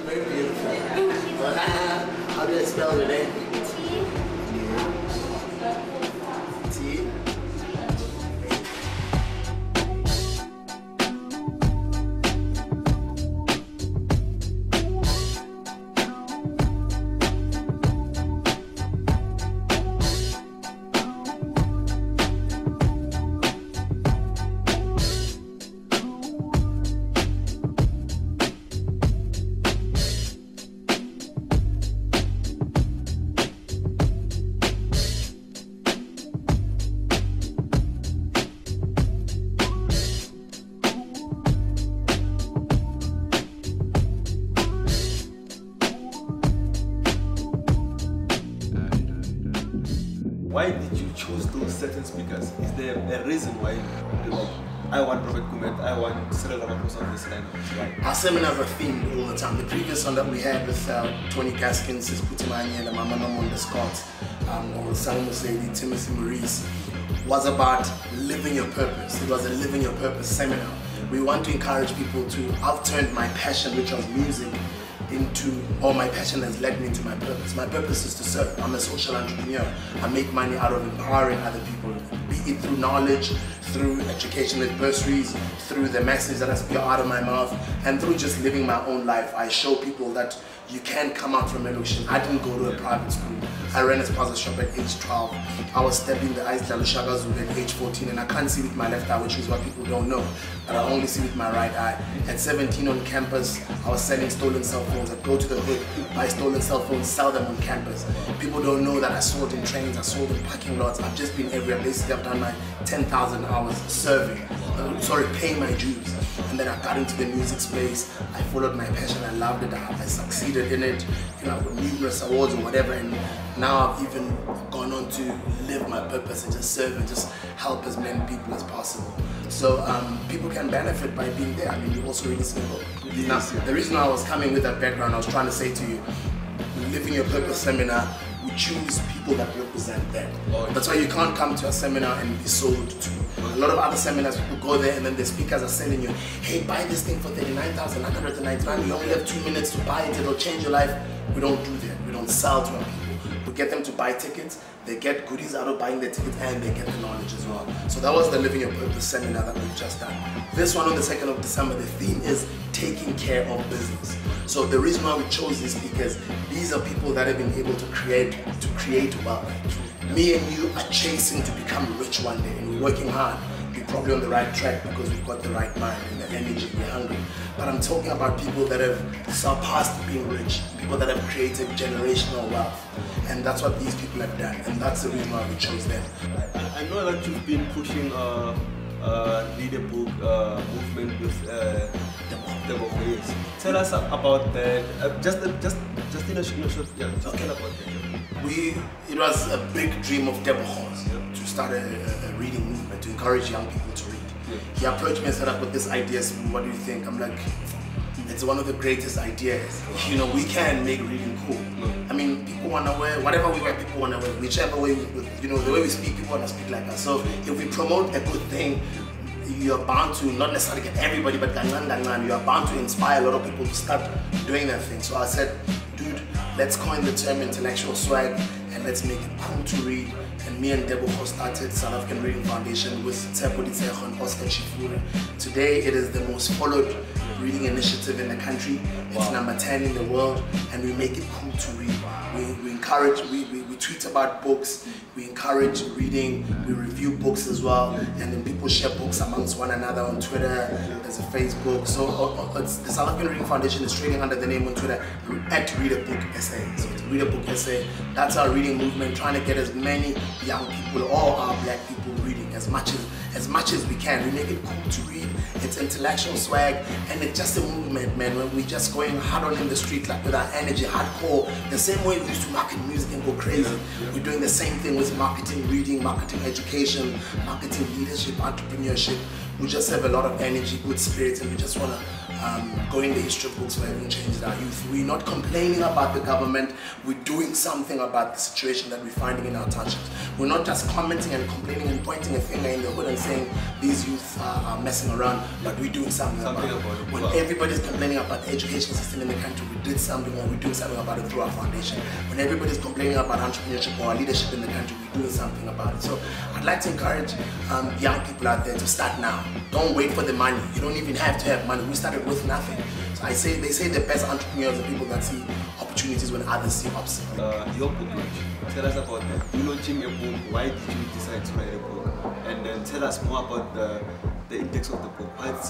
Very beautiful. How do I spell your name? T. Why did you choose those certain speakers? Is there a reason why, like, I want Prophet Gumede, I want Cyril Ramaphosa on this line? Our seminars are themed all the time. The previous one that we had with Tony Gaskins, Putimani, and Mama Nomonda Scott, or Salmus Lady, Timothy Maurice, was about living your purpose. It was a living your purpose seminar. We want to encourage people to, I've turned my passion, which was music, into, or my passion has led me into my purpose. My purpose is to serve. I'm a social entrepreneur. I make money out of empowering other people, be it through knowledge, through education with bursaries, through the message that I speak out of my mouth, and through just living my own life. I show people that you can come out from education. I didn't go to a private school. I ran a spaza shop at age 12. I was stabbing the eyes at age 14, and I can't see with my left eye, which is what people don't know. But I only see with my right eye. At 17 on campus, I was selling stolen cell phones. I'd go to the hood, buy stolen cell phones, sell them on campus. People don't know that I sold in trains, I sold in parking lots. I've just been everywhere. Basically, I've done my 10,000 hours serving, paying my dues. And then I got into the music space. I followed my passion. I loved it. I succeeded in it. You know, with numerous awards or whatever. And now I've even gone on to live my purpose and just serve and just help as many people as possible. So people can benefit by being there. I mean, you're also really simple. Now, the reason I was coming with that background, I was trying to say to you, Living Your Purpose seminar, we choose people that represent that. That's why you can't come to a seminar and be sold to. A lot of other seminars, people go there and then the speakers are selling you, hey, buy this thing for 39,999. You only have 2 minutes to buy it, it'll change your life. We don't do that. We don't sell to our people. We get them to buy tickets, they get goodies out of buying the tickets, and they get the knowledge as well. So that was the Living Your Purpose seminar that we've just done. This one on the 2nd of December, the theme is taking care of business. So the reason why we chose this is because these are people that have been able to create wealth. Me and you are chasing to become rich one day, and we're working hard. We're probably on the right track because we've got the right mind and the energy, we're hungry. But I'm talking about people that have surpassed being rich, people that have created generational wealth. And that's what these people have done, and that's the reason why we chose them. I know that you've been pushing Read a Book movement with the Yes. Tell us about that. Just in a short, yeah. Just tell about that. It was a big dream of Deborah's to start a reading movement to encourage young people to read. He approached me and said, "I've got this idea. What do you think?" I'm like, it's one of the greatest ideas. You know, we can make reading cool. I mean, people want to wear, whatever we wear, people want to wear. Whichever way, you know, the way we speak, people want to speak like us. So if we promote a good thing, you're bound to, not necessarily get everybody, but you're bound to inspire a lot of people to start doing that thing. So I said, dude, let's coin the term intellectual swag and let's make it cool to read. And me and Debo started South African Reading Foundation with Tsepo Ditseho and Oscar Chifure. Today it is the most followed reading initiative in the country. It's number 10 in the world, and we make it cool to read. We encourage, we tweet about books, we encourage reading, we review books as well, and then people share books amongst one another on Twitter, there's a Facebook. So the South African Reading Foundation is trading under the name on Twitter at Read a Book SA. So it's Read a Book SA. That's our reading movement, trying to get as many young people, all our black people reading as much as we can. We make it cool to read. It's intellectual swag, and it's just a movement, man. When we're just going hard on in the street, like with our energy, hardcore, the same way we used to market music and go crazy. We're doing the same thing with marketing, reading, marketing education, marketing leadership, entrepreneurship. We just have a lot of energy, good spirits, and we just want to going the history books for having changed our youth. We're not complaining about the government, we're doing something about the situation that we're finding in our townships. We're not just commenting and complaining and pointing a finger in the hood and saying these youth are messing around, but we're doing something about it. When everybody's complaining about the education system in the country, we did something, or we're doing something about it through our foundation. When everybody's complaining about entrepreneurship or our leadership in the country, we're doing something about it. So I'd like to encourage young people out there to start now. Don't wait for the money. You don't even have to have money. We started with nothing. So they say the best entrepreneurs are people that see opportunities when others see obstacles. Your book launch, tell us about that. You launching your book, why did you decide to write a book? And then tell us more about the index of the book,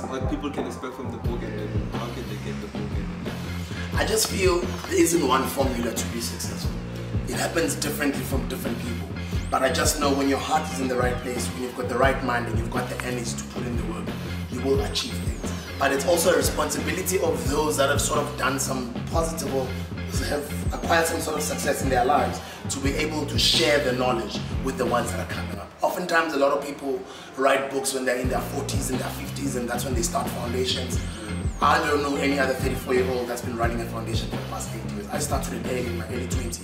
what people can expect from the book, and then how can they get the book. I just feel there isn't one formula to be successful. It happens differently from different people. But I just know when your heart is in the right place, when you've got the right mind and you've got the energy to put in the work, you will achieve things. But it's also a responsibility of those that have sort of done some positive or have acquired some sort of success in their lives to be able to share the knowledge with the ones that are coming up. Oftentimes a lot of people write books when they're in their 40s and their 50s, and that's when they start foundations. I don't know any other 34-year-old that's been running a foundation for the past 8 years. I started it in my early 20s,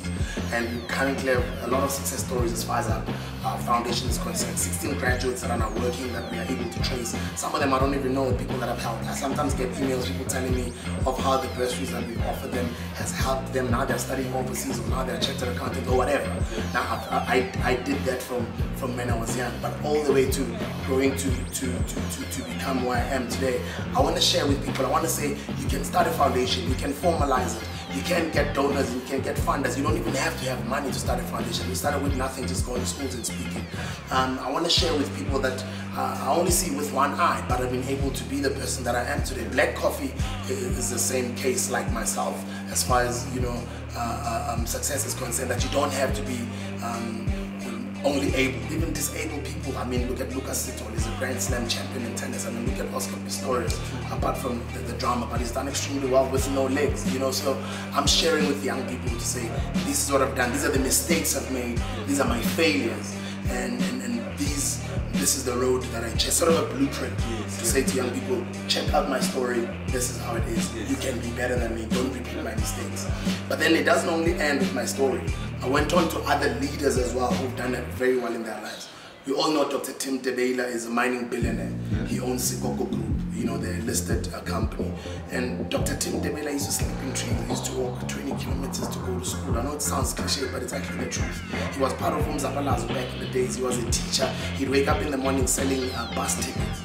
and we currently have a lot of success stories as far as our foundation is concerned. 16 graduates that are now working that we are able to trace. Some of them I don't even know the people that have helped. I sometimes get emails, people telling me of how the bursaries that we've offered them has helped them. Now they're studying overseas, or now they're chartered accountant or whatever. Now I did that from when I was young, but all the way to growing to become who I am today. I want to share with people. I want to say you can start a foundation, you can formalize it, you can get donors, you can get funders. You don't even have to have money to start a foundation. We started with nothing, just going to schools and speaking. I want to share with people that I only see with one eye, but I've been able to be the person that I am today. Black Coffee is the same case like myself, as far as success is concerned, that you don't have to be only able, even disabled people. I mean, look at Lucas Sitol, he's a Grand Slam champion in tennis. I mean, look at Oscar Pistorius, apart from the drama, but he's done extremely well with no legs, So I'm sharing with young people to say, this is what I've done, these are the mistakes I've made, these are my failures, and this is the road that I chase, sort of a blueprint to say to young people, check out my story, this is how it is. You can be better than me, don't repeat my mistakes. But then it doesn't only end with my story. I went on to other leaders as well who've done it very well in their lives. We all know Dr. Tim Debela is a mining billionaire. He owns Sikoko Group, the listed company. And Dr. Tim Debela used to sleep in trees. He used to walk 20 kilometers to go to school. I know it sounds cliche, but it's actually the truth. He was part of Umzabalazo back in the days. He was a teacher. He'd wake up in the morning selling bus tickets,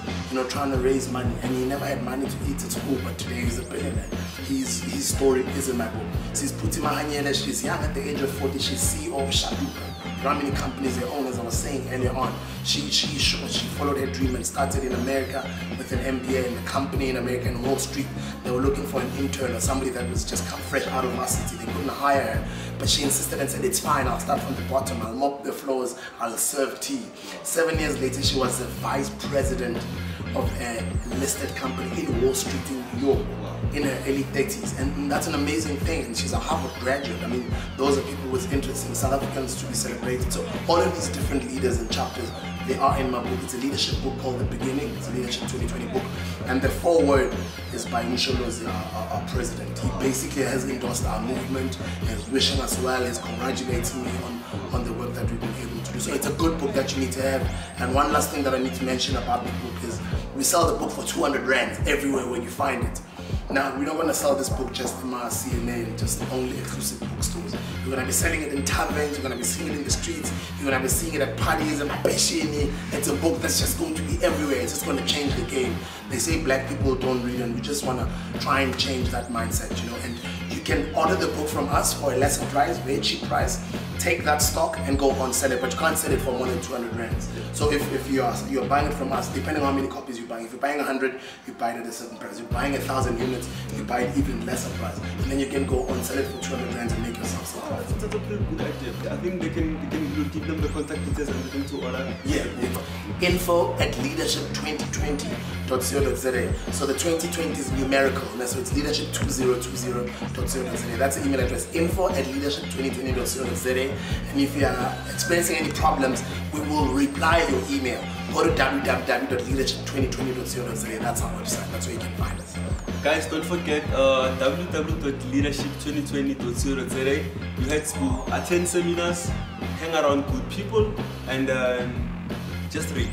trying to raise money. And he never had money to eat at school, but today he's a billionaire. His story is in my book. She's Putima Hanyele. She's young at the age of 40. She's CEO of Shaluka. How many companies they own, as I was saying earlier on. She followed her dream and started in America with an MBA in a company in America in Wall Street. They were looking for an intern or somebody that was just come fresh out of varsity. They couldn't hire her, but she insisted and said, it's fine, I'll start from the bottom, I'll mop the floors, I'll serve tea. 7 years later, she was the vice president of a listed company in Wall Street in New York in her early 30s, and that's an amazing thing. And she's a Harvard graduate. I mean, those are people with interests in South Africans to be celebrated. So all of these different leaders and chapters, they are in my book. It's a leadership book called The Beginning. It's a leadership 2020 book, and the foreword is by Msholozi, our president. He basically has endorsed our movement, he's wishing us well, he's congratulating me on the work that we've been able to do. So it's a good book that you need to have. And one last thing that I need to mention about the book is we sell the book for 200 Rand everywhere where you find it. Now, we're not going to sell this book just in our CNA and just only exclusive bookstores. We're going to be selling it in taverns, we're going to be seeing it in the streets, you're going to be seeing it at parties and mapeshini. It's a book that's just going to be everywhere. It's just going to change the game. They say black people don't read, and we just want to try and change that mindset, And you can order the book from us for a lesser price, very cheap price. Take that stock and go on sell it, but you can't sell it for more than 200 Rands. So if you're buying it from us, depending on how many copies you're buying, if you're buying 100, you buy it at a certain price. If you're buying 1,000 units, you buy it even lesser price, and then you can go on sell it for 200 Rands and make yourself some profit. That's a pretty good idea. I think they can give them the contact details and everything to order. Yeah. info@leadership2020.co.za. So the 2020 is numerical, so it's leadership2020.co.za. That's the email address, info@leadership2020.co.za. And if you are experiencing any problems, we will reply your email go to www.leadership2020.co.za. That's our website. That's where you can find us. Guys, don't forget www.leadership2020.co.za. You had to attend seminars, hang around good people, and just read.